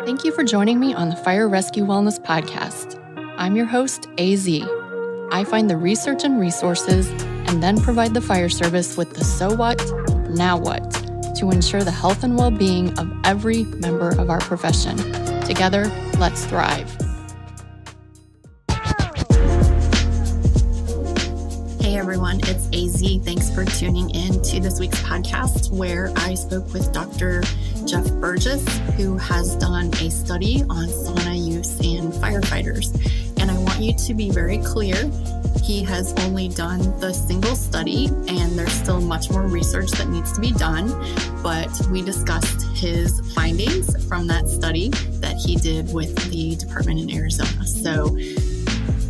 Thank you for joining me on the Fire Rescue Wellness Podcast. I'm your host, AZ. I find the research and resources and then provide the fire service with the so what, now what, to ensure the health and well-being of every member of our profession. Together, let's thrive. Hey everyone, it's AZ. Thanks for tuning in to this week's podcast where I spoke with Dr. Jeff Burgess, who has done a study on sauna use in firefighters. And I want you to be very clear, he has only done the single study and there's still much more research that needs to be done. But we discussed his findings from that study that he did with the department in Arizona. So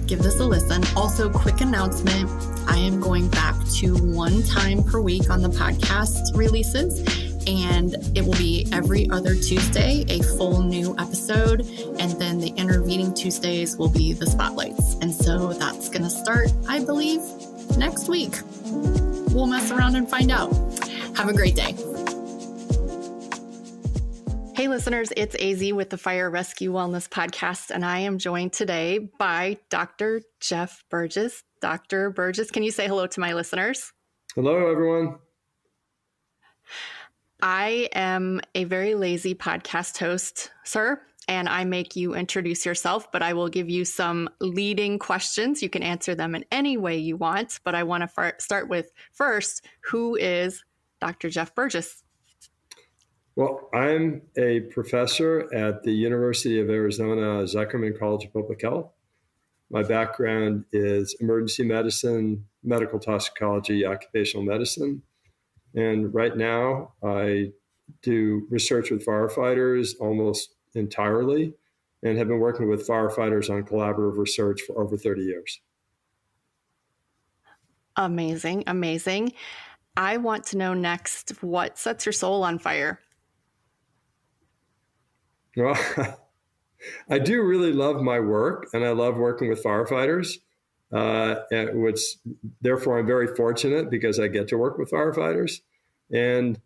give this a listen. Also, quick announcement. I am going back to one time per week on the podcast releases, and it will be every other Tuesday, a full new episode. And then the intervening Tuesdays will be the spotlights. And so that's going to start, I believe, next week. We'll mess around and find out. Have a great day. Hey listeners, it's AZ with the Fire Rescue Wellness Podcast, and I am joined today by Dr. Jeff Burgess. Dr. Burgess, can you say hello to my listeners? Hello, everyone. I am a very lazy podcast host, sir, and I make you introduce yourself, but I will give you some leading questions. You can answer them in any way you want, but I want to start with first, who is Dr. Jeff Burgess? Well, I'm a professor at the University of Arizona Zuckerman College of Public Health. My background is emergency medicine, medical toxicology, occupational medicine. And right now I do research with firefighters almost entirely and have been working with firefighters on collaborative research for over 30 years. Amazing, amazing. I want to know next, what sets your soul on fire? Well, I do really love my work, and I love working with firefighters, which therefore I'm very fortunate because I get to work with firefighters. And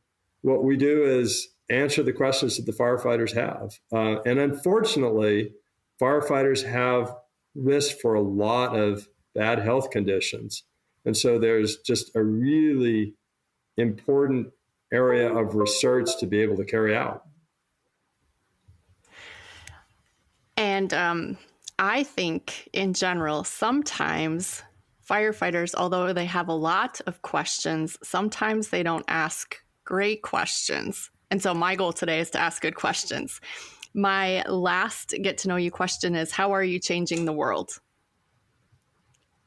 what we do is answer the questions that the firefighters have. And unfortunately, firefighters have risk for a lot of bad health conditions. And so there's just a really important area of research to be able to carry out. And I think in general, sometimes firefighters, although they have a lot of questions, sometimes they don't ask great questions. And so my goal today is to ask good questions. My last get to know you question is, how are you changing the world?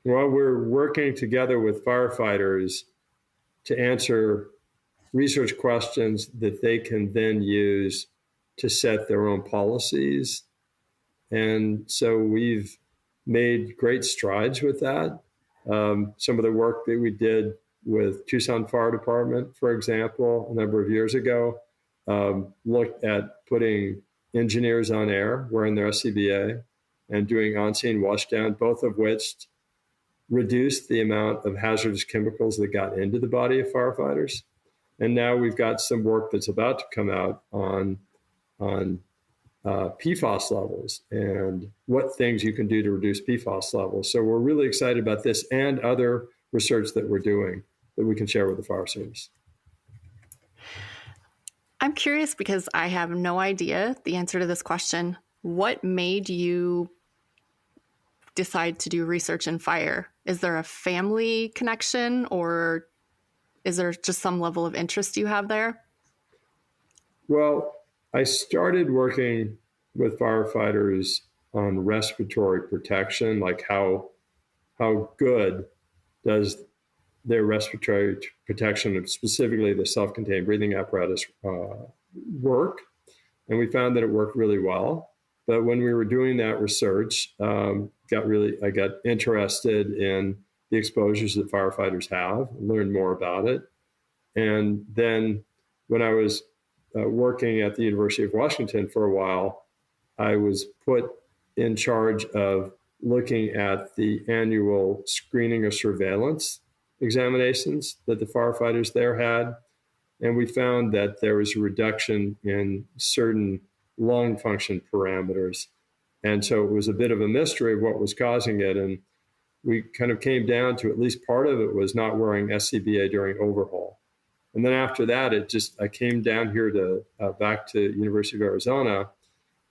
Well, we're working together with firefighters to answer research questions that they can then use to set their own policies. And so we've made great strides with that. Some of the work that we did with Tucson Fire Department, for example, a number of years ago, looked at putting engineers on air wearing their SCBA and doing on-scene washdown, both of which reduced the amount of hazardous chemicals that got into the body of firefighters. And now we've got some work that's about to come out on PFAS levels and what things you can do to reduce PFAS levels. So we're really excited about this and other research that we're doing that we can share with the fire service. I'm curious because I have no idea the answer to this question. What made you decide to do research in fire? Is there a family connection, or is there just some level of interest you have there? Well, I started working with firefighters on respiratory protection, like how good does their respiratory protection, and specifically the self-contained breathing apparatus, work. And we found that it worked really well. But when we were doing that research, I got interested in the exposures that firefighters have, learned more about it. And then when I was working at the University of Washington for a while, I was put in charge of looking at the annual screening or surveillance examinations that the firefighters there had. And we found that there was a reduction in certain lung function parameters. And so it was a bit of a mystery of what was causing it. And we kind of came down to at least part of it was not wearing SCBA during overhaul. And then after that, I came down here to back to University of Arizona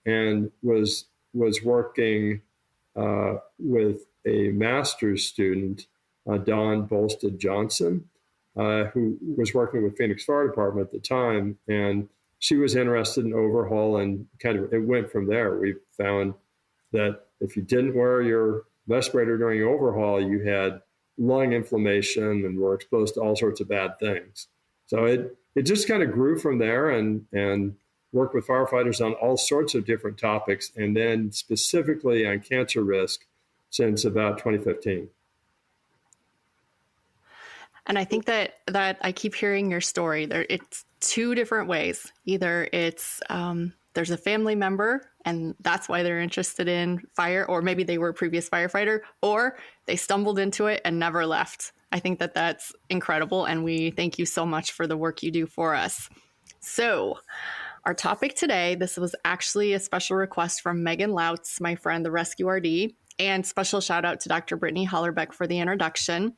and was working with a master's student, Dawn Bolstead Johnson, who was working with Phoenix Fire Department at the time. And she was interested in overhaul, and kind of it went from there. We found that if you didn't wear your respirator during overhaul, you had lung inflammation and were exposed to all sorts of bad things. So it just kind of grew from there, and worked with firefighters on all sorts of different topics, and then specifically on cancer risk since about 2015. And I think that I keep hearing your story. It's two different ways. Either it's there's a family member and that's why they're interested in fire, or maybe they were a previous firefighter, or they stumbled into it and never left. I think that that's incredible, and we thank you so much for the work you do for us. So our topic today, this was actually a special request from Megan Lautz, my friend, the Rescue RD, and special shout out to Dr. Brittany Hollerbeck for the introduction.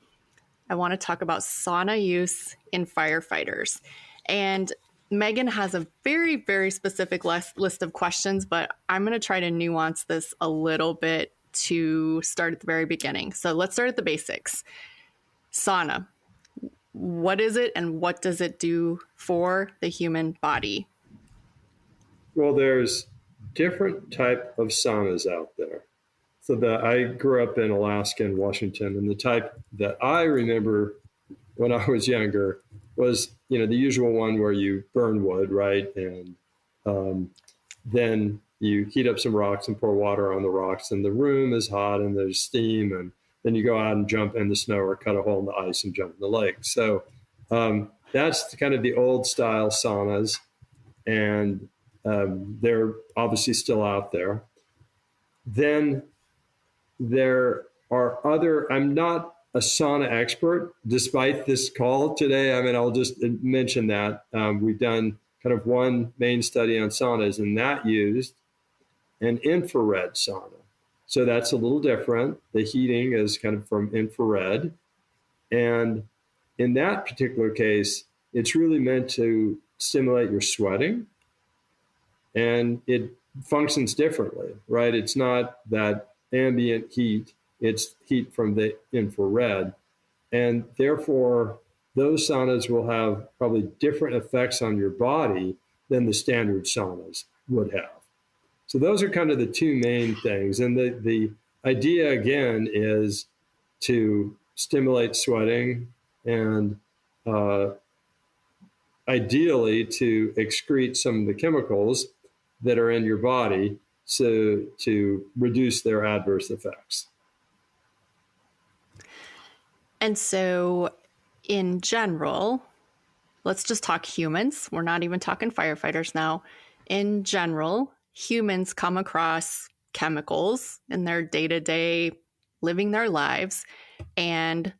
I want to talk about sauna use in firefighters. And Megan has a very, very specific list of questions, but I'm going to try to nuance this a little bit to start at the very beginning. So let's start at the basics. Sauna. What is it and what does it do for the human body? Well, there's different type of saunas out there. So I grew up in Alaska and Washington, and the type that I remember when I was younger was, the usual one where you burn wood, right? And then you heat up some rocks and pour water on the rocks, and the room is hot and there's steam, and then you go out and jump in the snow or cut a hole in the ice and jump in the lake. So that's kind of the old style saunas, and they're obviously still out there. Then there are I'm not a sauna expert, despite this call today. I mean, I'll just mention that. We've done kind of one main study on saunas, and that used an infrared sauna. So that's a little different. The heating is kind of from infrared. And in that particular case, it's really meant to stimulate your sweating. And it functions differently, right? It's not that ambient heat, it's heat from the infrared. And therefore, those saunas will have probably different effects on your body than the standard saunas would have. So those are kind of the two main things. And the idea, again, is to stimulate sweating and ideally to excrete some of the chemicals that are in your body to reduce their adverse effects. And so in general, let's just talk humans. We're not even talking firefighters now. In general, humans come across chemicals in their day-to-day living their lives, and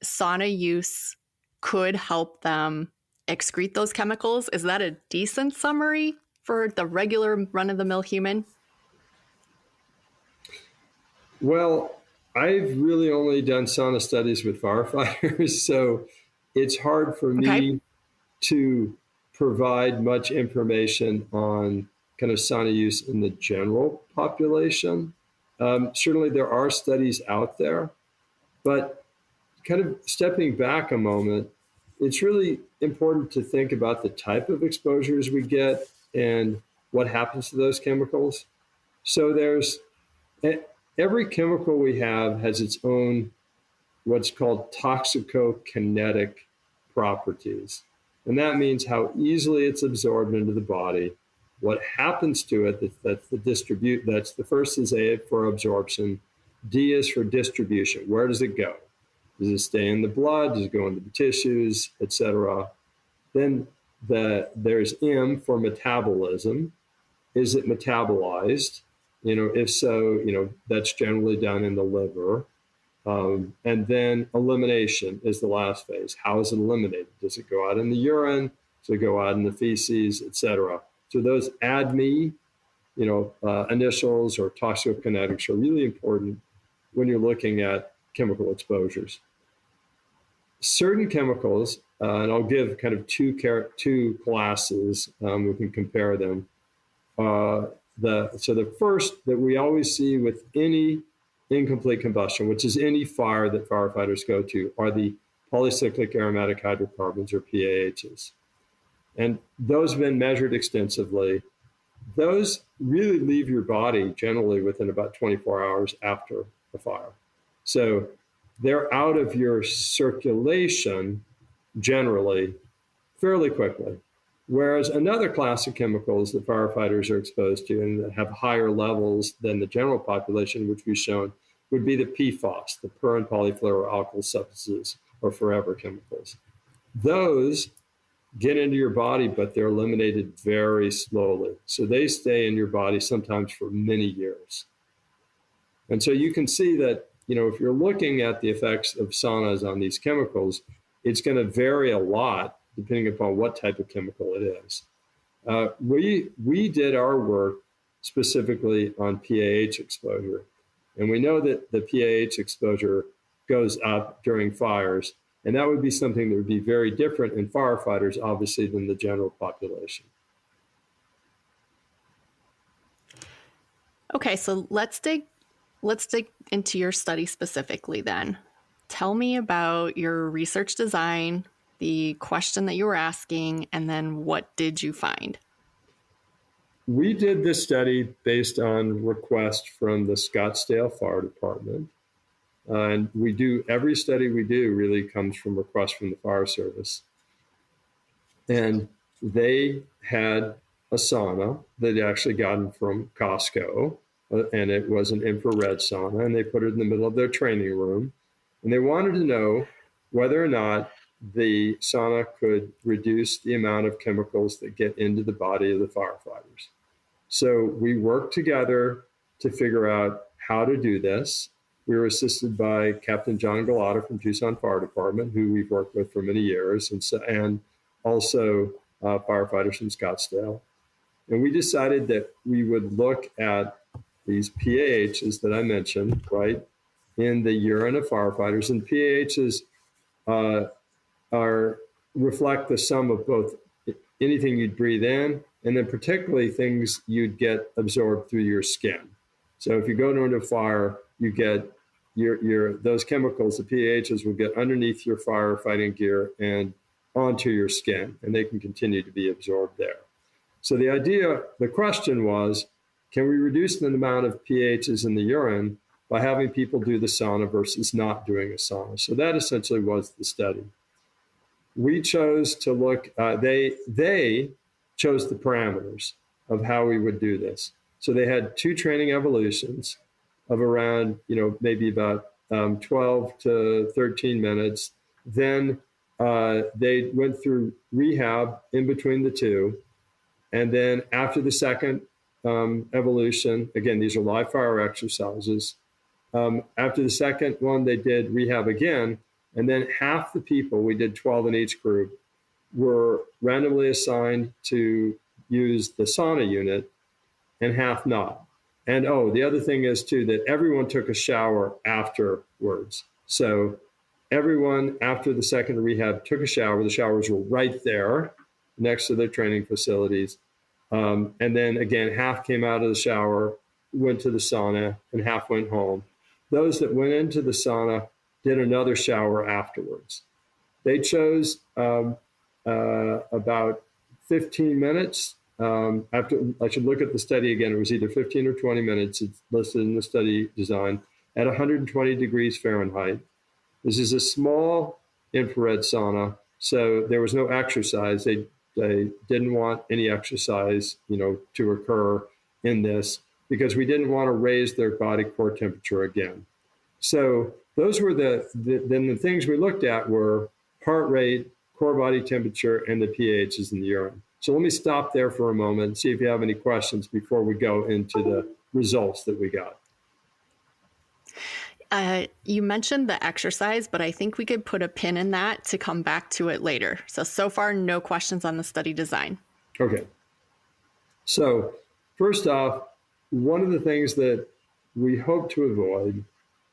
sauna use could help them excrete those chemicals. Is that a decent summary for the regular run-of-the-mill human? Well, I've really only done sauna studies with firefighters, so it's hard for me to provide much information on kind of sauna use in the general population. Certainly there are studies out there, but kind of stepping back a moment, it's really important to think about the type of exposures we get and what happens to those chemicals. So every chemical we have has its own what's called toxicokinetic properties. And that means how easily it's absorbed into the body, what happens to it, that's the first is A for absorption, D is for distribution. Where does it go? Does it stay in the blood? Does it go into the tissues, etc.? Then there's M for metabolism. Is it metabolized? If so, that's generally done in the liver. And then elimination is the last phase. How is it eliminated? Does it go out in the urine? Does it go out in the feces, etc.? So those ADME, initials or toxicokinetics are really important when you're looking at chemical exposures. Certain chemicals, and I'll give kind of two classes, we can compare them. So the first that we always see with any incomplete combustion, which is any fire that firefighters go to, are the polycyclic aromatic hydrocarbons, or PAHs. And those have been measured extensively. Those really leave your body generally within about 24 hours after a fire. So they're out of your circulation generally fairly quickly. Whereas another class of chemicals that firefighters are exposed to and that have higher levels than the general population, which we've shown, would be the PFAS, the per and polyfluoroalkyl substances, or forever chemicals. Those get into your body, but they're eliminated very slowly. So they stay in your body sometimes for many years. And so you can see that, if you're looking at the effects of saunas on these chemicals, it's going to vary a lot depending upon what type of chemical it is. We did our work specifically on PAH exposure. And we know that the PAH exposure goes up during fires. And that would be something that would be very different in firefighters, obviously, than the general population. Okay, so let's dig into your study specifically then. Tell me about your research design, the question that you were asking, and then what did you find? We did this study based on request from the Scottsdale Fire Department. And every study we do really comes from requests from the fire service. And they had a sauna that they'd actually gotten from Costco, and it was an infrared sauna, and they put it in the middle of their training room. And they wanted to know whether or not the sauna could reduce the amount of chemicals that get into the body of the firefighters. So we worked together to figure out how to do this. We were assisted by Captain John Galata from Tucson Fire Department, who we've worked with for many years, and also firefighters from Scottsdale. And we decided that we would look at these PAHs that I mentioned, right, in the urine of firefighters. And PAHs reflect the sum of both anything you'd breathe in, and then particularly things you'd get absorbed through your skin. So if you go into a fire, you get those chemicals, the PAHs, will get underneath your firefighting gear and onto your skin, and they can continue to be absorbed there. So the question was, can we reduce the amount of PAHs in the urine by having people do the sauna versus not doing a sauna? So that essentially was the study. We chose to look, they chose the parameters of how we would do this. So they had 2 training evolutions of around, maybe about 12 to 13 minutes. Then they went through rehab in between the 2. And then after the second evolution, again, these are live fire exercises. After the second one, they did rehab again. And then half the people, we did 12 in each group, were randomly assigned to use the sauna unit and half not. And the other thing is too, that everyone took a shower afterwards. So everyone after the second rehab took a shower. The showers were right there next to their training facilities. And then again, half came out of the shower, went to the sauna, and half went home. Those that went into the sauna did another shower afterwards. They chose about 15 minutes. After I should look at the study again. It was either 15 or 20 minutes. It's listed in the study design at 120 degrees Fahrenheit. This is a small infrared sauna, so there was no exercise. They didn't want any exercise, to occur in this because we didn't want to raise their body core temperature again. So those were the things we looked at were heart rate, core body temperature, and the pHs in the urine. So let me stop there for a moment and see if you have any questions before we go into the results that we got. You mentioned the exercise, but I think we could put a pin in that to come back to it later. So far, no questions on the study design. Okay. So first off, one of the things that we hope to avoid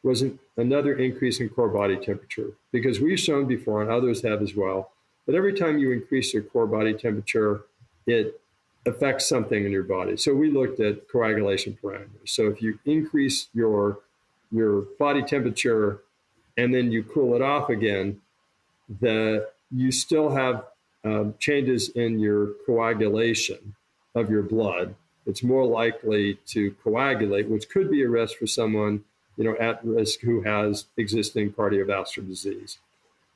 was another increase in core body temperature, because we've shown before, and others have as well, that every time you increase your core body temperature, it affects something in your body. So we looked at coagulation parameters. So if you increase your body temperature and then you cool it off again, you still have changes in your coagulation of your blood. It's more likely to coagulate, which could be a risk for someone, at risk who has existing cardiovascular disease.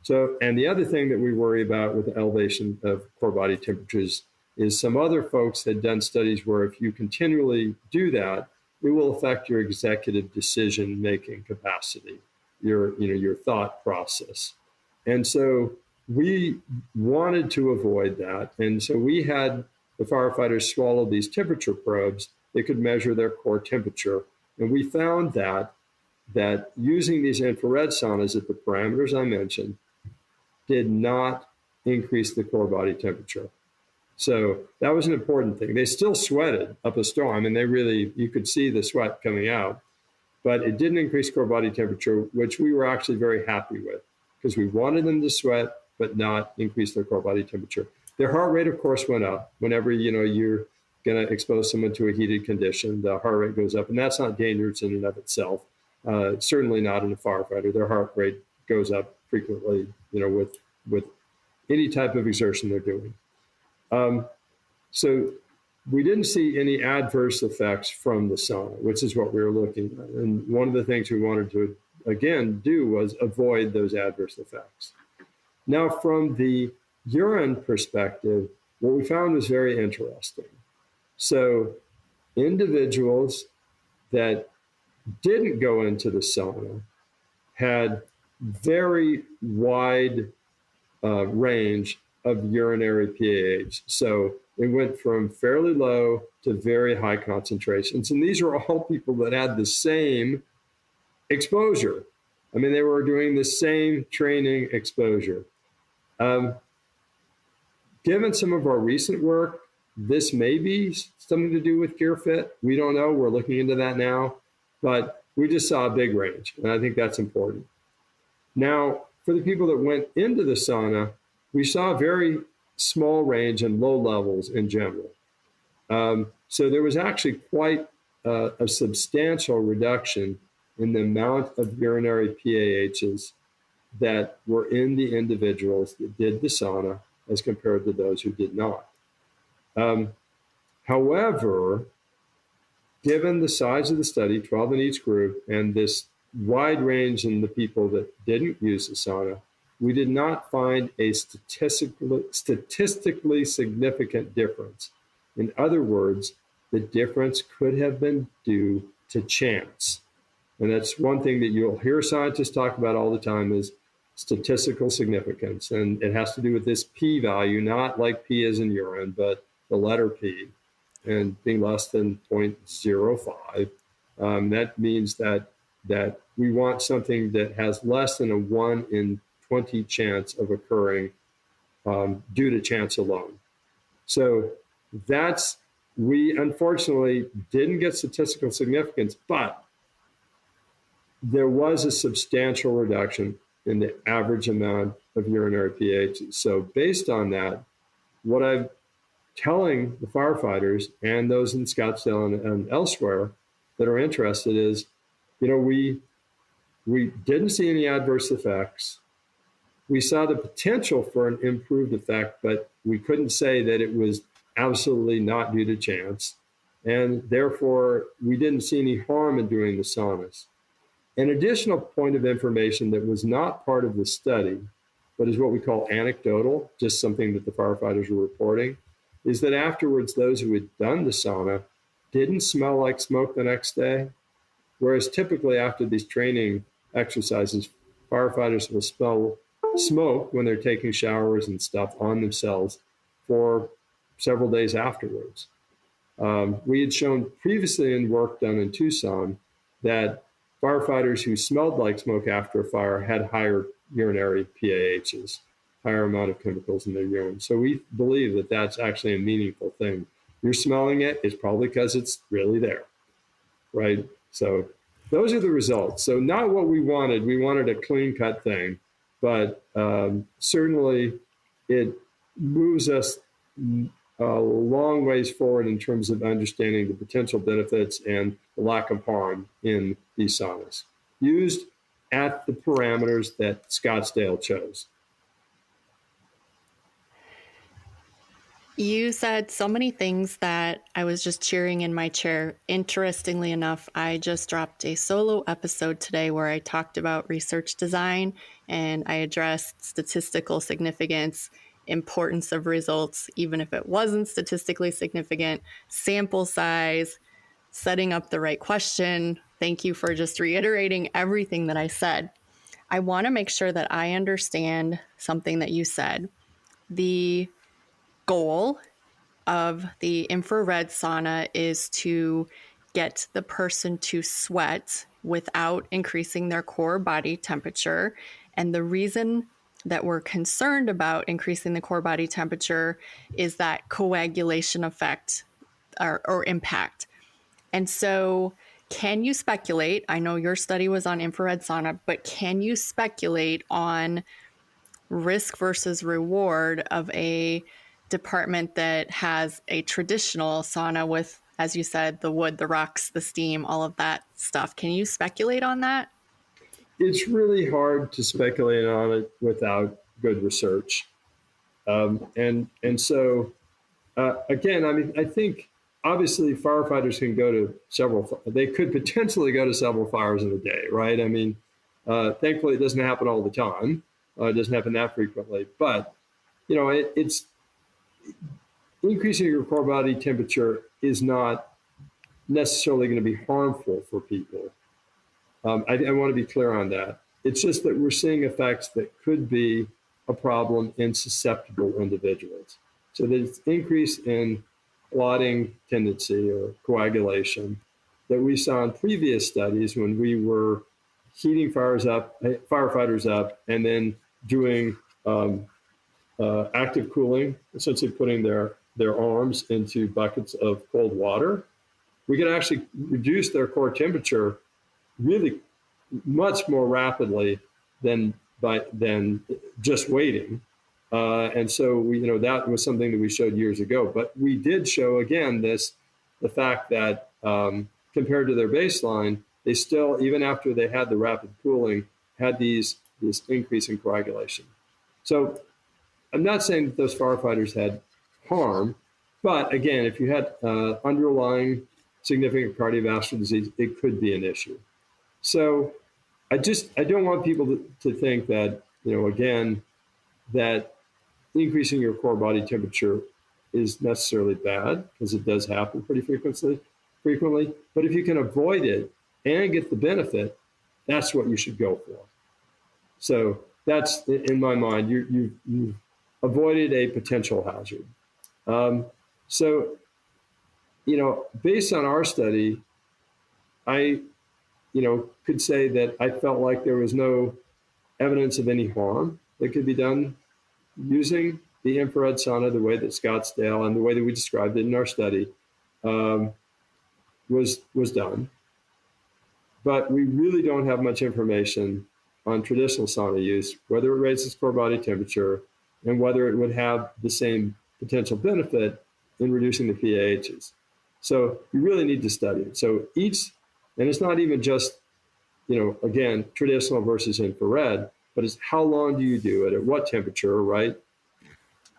So, and the other thing that we worry about with the elevation of core body temperatures is some other folks had done studies where if you continually do that, it will affect your executive decision-making capacity, your thought process. And so we wanted to avoid that. And so we had the firefighters swallow these temperature probes. They could measure their core temperature. And we found that using these infrared saunas at the parameters I mentioned did not increase the core body temperature. So that was an important thing. They still sweated up a storm, and you could see the sweat coming out, but it didn't increase core body temperature, which we were actually very happy with, because we wanted them to sweat, but not increase their core body temperature. Their heart rate, of course, went up. Whenever, you're going to expose someone to a heated condition, the heart rate goes up, and that's not dangerous in and of itself. Certainly not in a firefighter. Their heart rate goes up frequently, with any type of exertion they're doing. So we didn't see any adverse effects from the sauna, which is what we were looking at. And one of the things we wanted to, again, do was avoid those adverse effects. Now, from the urine perspective, what we found was very interesting. So individuals that didn't go into the sauna had very wide range of urinary PAH. So it went from fairly low to very high concentrations. And these are all people that had the same exposure. I mean, they were doing the same training exposure. Given some of our recent work, this may be something to do with gear fit. We don't know. We're looking into that now. But we just saw a big range, and I think that's important. Now, for the people that went into the sauna, we saw a very small range and low levels in general. So there was actually quite a substantial reduction in the amount of urinary PAHs that were in the individuals that did the sauna as compared to those who did not. However, given the size of the study, 12 in each group, and this wide range in the people that didn't use the sauna, we did not find a statistically significant difference. In other words, the difference could have been due to chance. And that's one thing that you'll hear scientists talk about all the time is statistical significance. And it has to do with this P value, not like P as in urine, but the letter P, and being less than 0.05. That means that we want something that has less than a 1 in 20 chance of occurring due to chance alone. So we unfortunately didn't get statistical significance, but there was a substantial reduction in the average amount of urinary pH. So based on that, what I'm telling the firefighters and those in Scottsdale and elsewhere that are interested is, we didn't see any adverse effects. We saw the potential for an improved effect, but we couldn't say that it was absolutely not due to chance. And therefore, we didn't see any harm in doing the saunas. An additional point of information that was not part of the study, but is what we call anecdotal, just something that the firefighters were reporting, is that afterwards, those who had done the sauna didn't smell like smoke the next day. Whereas typically after these training exercises, firefighters will smell smoke when they're taking showers and stuff on themselves for several days afterwards. We had shown previously in work done in Tucson that firefighters who smelled like smoke after a fire had higher urinary PAHs, higher amount of chemicals in their urine. So we believe that that's actually a meaningful thing. you're smelling it, it's probably because it's really there, right? So those are the results. So not what we wanted. We wanted a clean cut thing, but certainly it moves us a long ways forward in terms of understanding the potential benefits and the lack of harm in these saunas used at the parameters that Scottsdale chose. You said so many things that I was just cheering in my chair. Interestingly enough, I just dropped a solo episode today where I talked about research design and I addressed statistical significance, importance of results, even if it wasn't statistically significant, sample size, setting up the right question. Thank you for just reiterating everything that I said. I want to make sure that I understand something that you said. The goal of the infrared sauna is to get the person to sweat without increasing their core body temperature. And the reason that we're concerned about increasing the core body temperature is that coagulation effect or impact. And so, can you speculate? I know your study was on infrared sauna, but can you speculate on risk versus reward of a department that has a traditional sauna with, as you said, the wood, the rocks, the steam, all of that stuff? Can you speculate on that? It's really hard to speculate on it without good research. And so, again, I mean, I think obviously firefighters can go to they could potentially go to several fires in a day, right? I mean, thankfully it doesn't happen all the time. It doesn't happen that frequently, but it's increasing your core body temperature is not necessarily going to be harmful for people. I want to be clear on that. It's just that we're seeing effects that could be a problem in susceptible individuals. So there's increase in clotting tendency or coagulation that we saw in previous studies when we were heating firefighters up, and then doing active cooling, essentially putting their arms into buckets of cold water. We could actually reduce their core temperature really much more rapidly than just waiting. And so that was something that we showed years ago. But we did show again the fact that compared to their baseline, they still, even after they had the rapid cooling, had this increase in coagulation. So I'm not saying that those firefighters had harm, but again, if you had underlying significant cardiovascular disease, it could be an issue. So I don't want people to think that, again, that increasing your core body temperature is necessarily bad, because it does happen pretty frequently. But if you can avoid it and get the benefit, that's what you should go for. So that's, in my mind, you've avoided a potential hazard. So, based on our study, I could say that I felt like there was no evidence of any harm that could be done using the infrared sauna the way that Scottsdale and the way that we described it in our study was done. But we really don't have much information on traditional sauna use, whether it raises core body temperature and whether it would have the same potential benefit in reducing the PAHs. So you really need to study it. So and it's not even just, again, traditional versus infrared, but it's how long do you do it, at what temperature, right?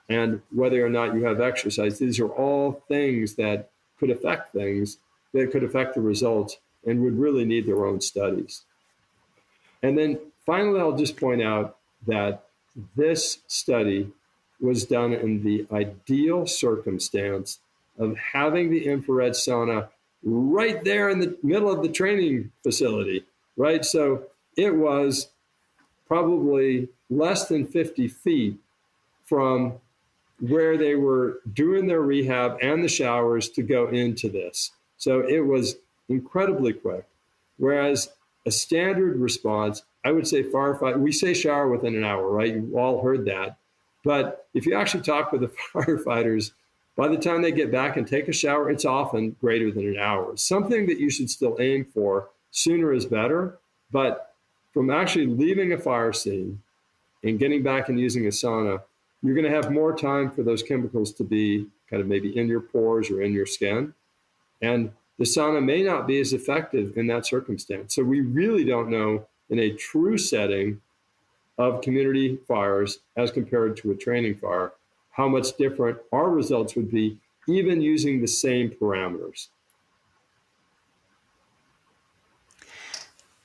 And whether or not you have exercise. These are all things that could affect the results and would really need their own studies. And then finally, I'll just point out that this study was done in the ideal circumstance of having the infrared sauna right there in the middle of the training facility, right? So it was probably less than 50 feet from where they were doing their rehab and the showers to go into this. So it was incredibly quick. Whereas a standard response, I would say we say shower within an hour, right? You've all heard that. But if you actually talk with the firefighters, by the time they get back and take a shower, it's often greater than an hour. Something that you should still aim for. Sooner is better, but from actually leaving a fire scene and getting back and using a sauna, you're going to have more time for those chemicals to be kind of maybe in your pores or in your skin. And the sauna may not be as effective in that circumstance. So we really don't know in a true setting of community fires as compared to a training fire how much different our results would be, even using the same parameters.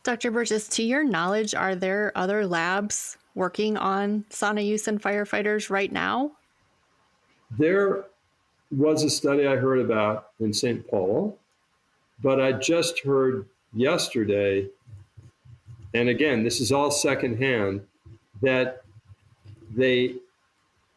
Dr. Burgess, to your knowledge, are there other labs working on sauna use in firefighters right now? There was a study I heard about in St. Paul, but I just heard yesterday, and again, this is all secondhand, that they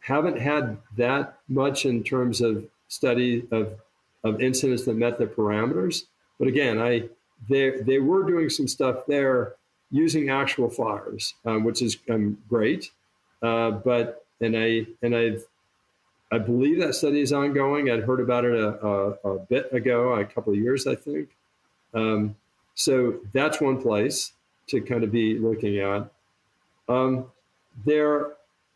haven't had that much in terms of study of incidents that met the parameters. But again, they were doing some stuff there using actual fires, which is great. But I believe that study is ongoing. I'd heard about it a bit ago, a couple of years, I think. So that's one place to kind of be looking at.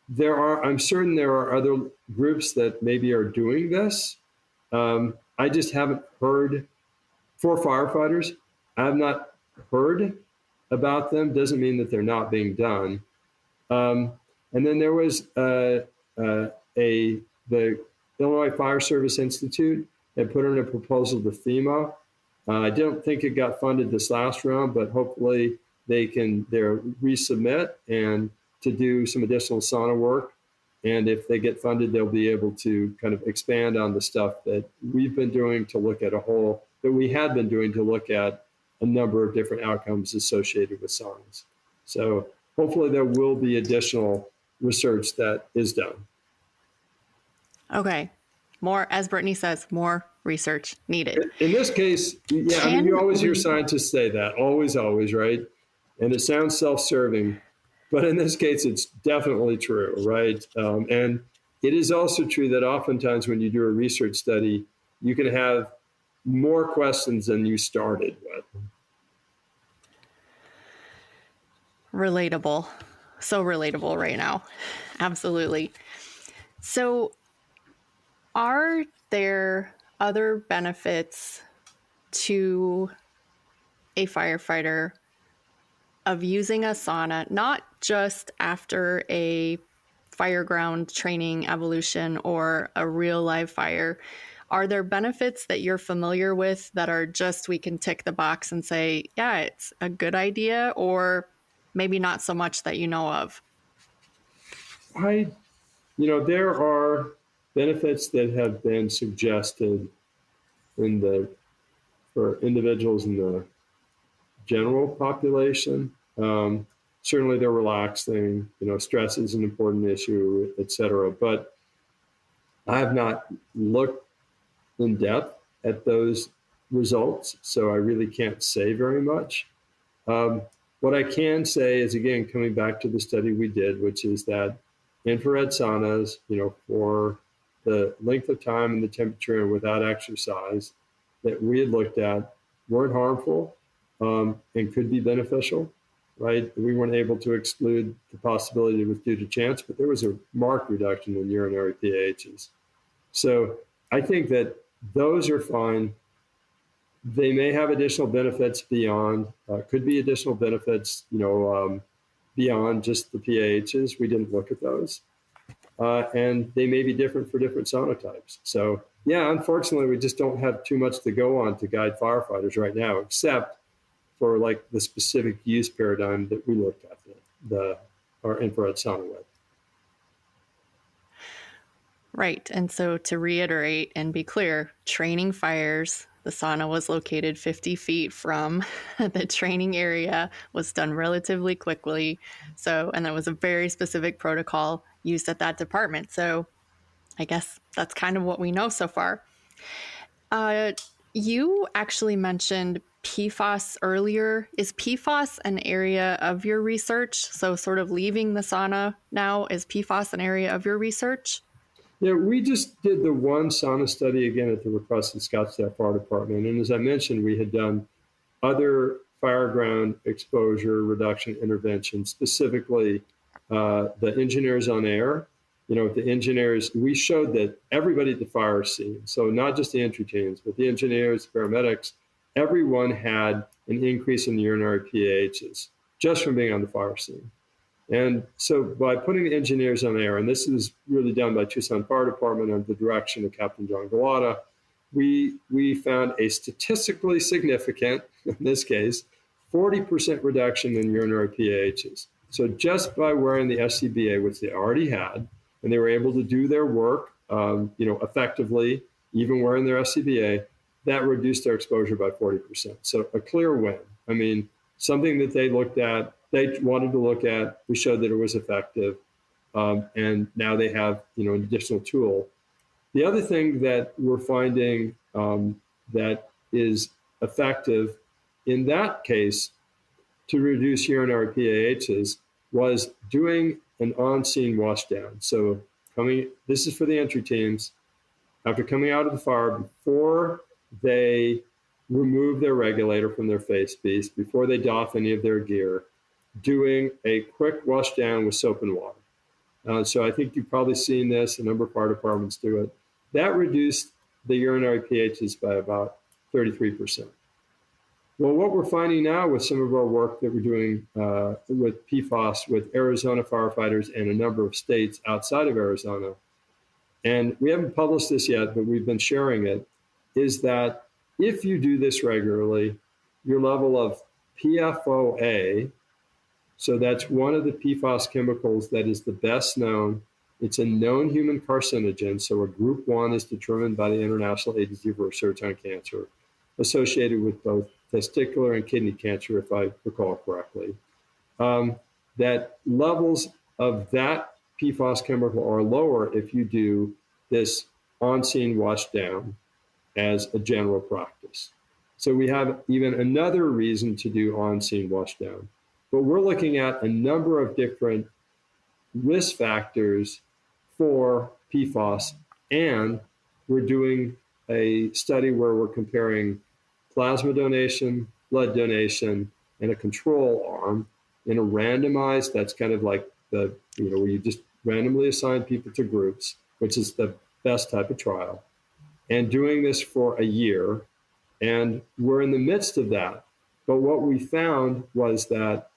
There are, I'm certain there are other groups that maybe are doing this. I just haven't heard, for firefighters, I have not heard about them. Doesn't mean that they're not being done. And then there was the Illinois Fire Service Institute had put in a proposal to FEMA. I don't think it got funded this last round, but hopefully they'll resubmit and to do some additional sauna work. And if they get funded, they'll be able to kind of expand on the stuff that we've been doing to look at that we had been doing to look at a number of different outcomes associated with saunas. So hopefully there will be additional research that is done. Okay. More, as Brittany says, more research needed. In this case, yeah, you always hear scientists say that, always, right? And it sounds self-serving, but in this case, it's definitely true, right? And it is also true that oftentimes when you do a research study, you can have more questions than you started with. Relatable. So relatable right now. Absolutely. So are there other benefits to a firefighter of using a sauna, not just after a fireground training evolution or a real live fire? Are there benefits that you're familiar with that are just, we can tick the box and say, yeah, it's a good idea, or maybe not so much that you know of? There are benefits that have been suggested for individuals in the general population. Certainly they're relaxing, stress is an important issue, et cetera. But I have not looked in depth at those results, so I really can't say very much. What I can say is, again, coming back to the study we did, which is that infrared saunas, for the length of time and the temperature and without exercise that we had looked at weren't harmful and could be beneficial, right? We weren't able to exclude the possibility it was due to chance, but there was a marked reduction in urinary pHs. So I think that those are fine. They may have additional benefits beyond, could be additional benefits, beyond just the pHs. We didn't look at those. And they may be different for different sauna types. So yeah, unfortunately, we just don't have too much to go on to guide firefighters right now, except for like the specific use paradigm that we looked at our infrared sauna with. Right. And so to reiterate and be clear, training fires, the sauna was located 50 feet from the training area, was done relatively quickly. So, and there was a very specific protocol used at that department. So I guess that's kind of what we know so far. You actually mentioned PFAS earlier. Is PFAS an area of your research? So sort of leaving the sauna now, is PFAS an area of your research? Yeah, we just did the one sauna study again at the request of Scottsdale Fire Department. And as I mentioned, we had done other fireground exposure reduction interventions, specifically the engineers on air. The engineers, we showed that everybody at the fire scene, so not just the entry teams, but the engineers, paramedics, everyone had an increase in the urinary PAHs just from being on the fire scene. And so by putting the engineers on air, and this is really done by Tucson Fire Department under the direction of Captain John Galata, we found a statistically significant, in this case, 40% reduction in urinary PAHs. So just by wearing the SCBA, which they already had, and they were able to do their work, effectively, even wearing their SCBA, that reduced their exposure by 40%. So a clear win. I mean, something that they looked at, they wanted to look at, we showed that it was effective, and now they have, an additional tool. The other thing that we're finding that is effective in that case to reduce urinary PAHs was doing an on-scene washdown. So this is for the entry teams, after coming out of the fire, before they remove their regulator from their face piece, before they doff any of their gear, doing a quick wash down with soap and water. So I think you've probably seen this, a number of fire departments do it. That reduced the urinary pHs by about 33%. Well, what we're finding now with some of our work that we're doing with PFAS, with Arizona firefighters and a number of states outside of Arizona, and we haven't published this yet, but we've been sharing it, is that if you do this regularly, your level of PFOA, so that's one of the PFAS chemicals that is the best known. It's a known human carcinogen, so a group 1 is determined by the International Agency for Research on Cancer, associated with both testicular and kidney cancer, if I recall correctly. That levels of that PFAS chemical are lower if you do this on-scene wash down as a general practice. So we have even another reason to do on-scene wash down. But we're looking at a number of different risk factors for PFAS, and we're doing a study where we're comparing plasma donation, blood donation, and a control arm in a randomized, that's kind of like where you just randomly assign people to groups, which is the best type of trial, and doing this for a year. And we're in the midst of that. But what we found was that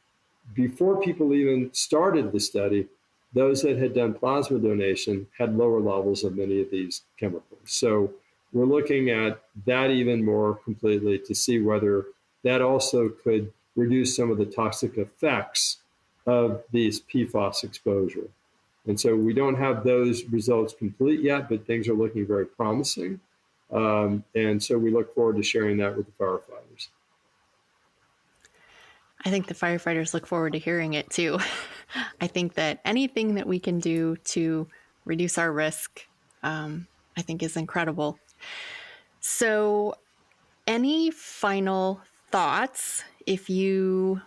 before people even started the study, those that had done plasma donation had lower levels of many of these chemicals. So we're looking at that even more completely to see whether that also could reduce some of the toxic effects of these PFAS exposure. And so we don't have those results complete yet, but things are looking very promising. And so we look forward to sharing that with the firefighters. I think the firefighters look forward to hearing it too. I think that anything that we can do to reduce our risk, I think is incredible. So any final thoughts, if you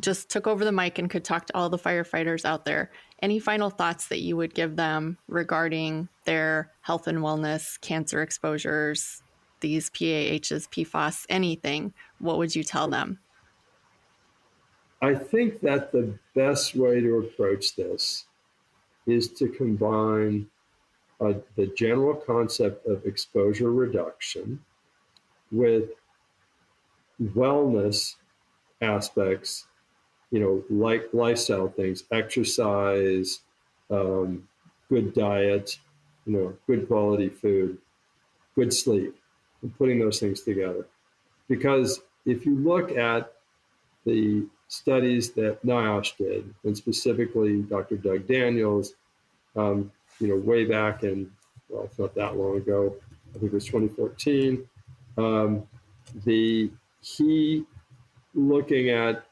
just took over the mic and could talk to all the firefighters out there, any final thoughts that you would give them regarding their health and wellness, cancer exposures, these PAHs, PFAS, anything, what would you tell them? I think that the best way to approach this is to combine the general concept of exposure reduction with wellness aspects, like lifestyle things, exercise, good diet, good quality food, good sleep, and putting those things together. Because if you look at the studies that NIOSH did, and specifically Dr. Doug Daniels, way back in, well, it's not that long ago, I think it was 2014, he looking at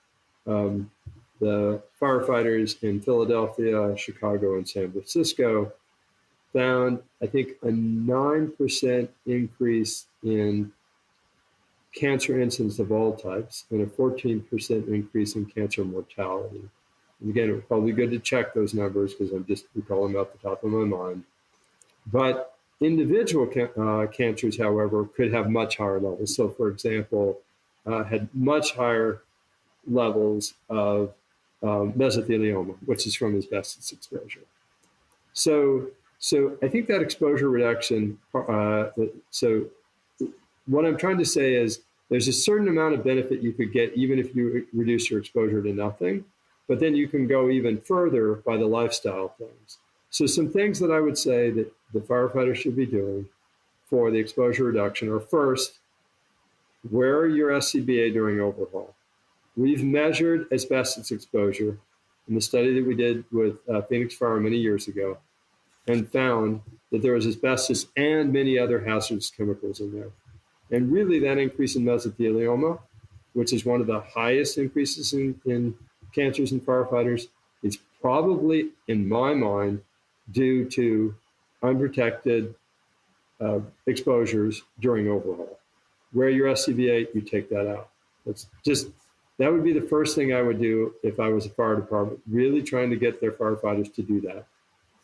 the firefighters in Philadelphia, Chicago, and San Francisco, found, I think, a 9% increase in cancer incidence of all types and a 14% increase in cancer mortality. And again, it would probably be good to check those numbers because I'm just recalling them off the top of my mind. But individual cancers, however, could have much higher levels. So, for example, had much higher levels of mesothelioma, which is from asbestos exposure. So, so I think that exposure reduction. So, what I'm trying to say is there's a certain amount of benefit you could get even if you reduce your exposure to nothing, but then you can go even further by the lifestyle things. So, some things that I would say that the firefighters should be doing for the exposure reduction are: first, wear your SCBA during overhaul. We've measured asbestos exposure in the study that we did with Phoenix Fire many years ago and found that there was asbestos and many other hazardous chemicals in there. And really, that increase in mesothelioma, which is one of the highest increases in cancers in firefighters, is probably, in my mind, due to unprotected exposures during overhaul. Wear your SCBA, you take that out. That would be the first thing I would do if I was a fire department, really trying to get their firefighters to do that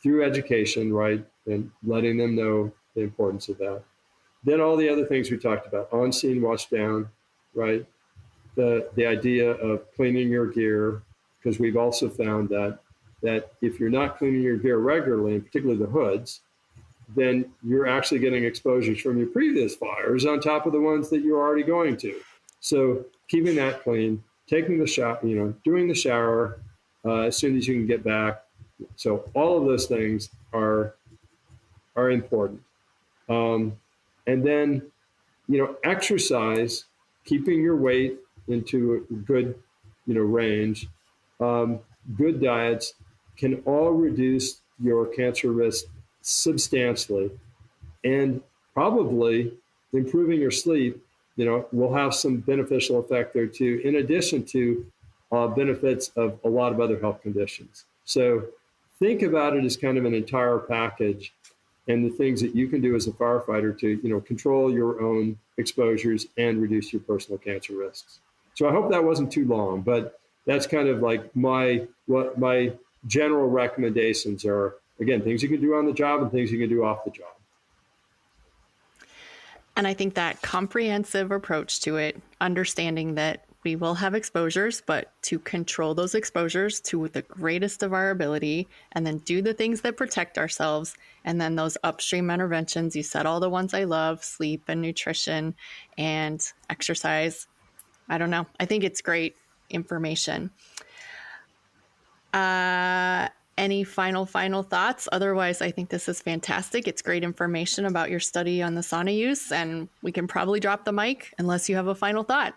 through education, right, and letting them know the importance of that. Then all the other things we talked about: on scene, wash down, right? The idea of cleaning your gear, because we've also found that if you're not cleaning your gear regularly, and particularly the hoods, then you're actually getting exposures from your previous fires on top of the ones that you're already going to. So keeping that clean, taking the shower, doing the shower as soon as you can get back. So all of those things are important. And then, exercise, keeping your weight into a good, range, good diets can all reduce your cancer risk substantially, and probably improving your sleep, will have some beneficial effect there too, in addition to benefits of a lot of other health conditions. So think about it as kind of an entire package, and the things that you can do as a firefighter to, control your own exposures and reduce your personal cancer risks. So I hope that wasn't too long, but that's kind of like what my general recommendations are. Again, things you can do on the job and things you can do off the job. And I think that comprehensive approach to it, understanding that we will have exposures, but to control those exposures to the greatest of our ability, and then do the things that protect ourselves. And then those upstream interventions, you said all the ones I love: sleep and nutrition and exercise. I don't know. I think it's great information. Any final thoughts? Otherwise, I think this is fantastic. It's great information about your study on the sauna use, and we can probably drop the mic unless you have a final thought.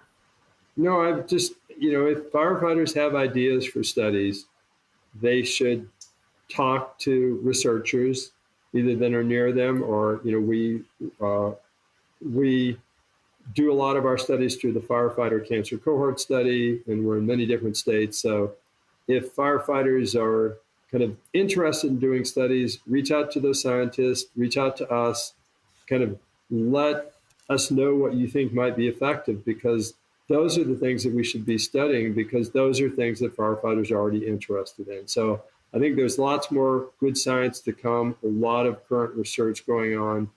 No, I've just, if firefighters have ideas for studies, they should talk to researchers, either that are near them, or, we do a lot of our studies through the firefighter cancer cohort study, and we're in many different states. So if firefighters are kind of interested in doing studies, reach out to those scientists, reach out to us, kind of let us know what you think might be effective, because those are the things that we should be studying, because those are things that firefighters are already interested in. So I think there's lots more good science to come, a lot of current research going on.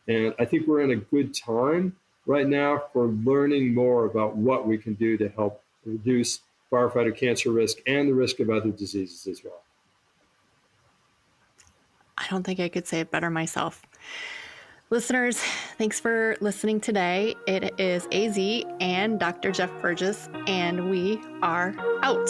And I think we're in a good time right now for learning more about what we can do to help reduce firefighter cancer risk and the risk of other diseases as well. I don't think I could say it better myself. Listeners, thanks for listening today. It is AZ and Dr. Jeff Burgess, and we are out.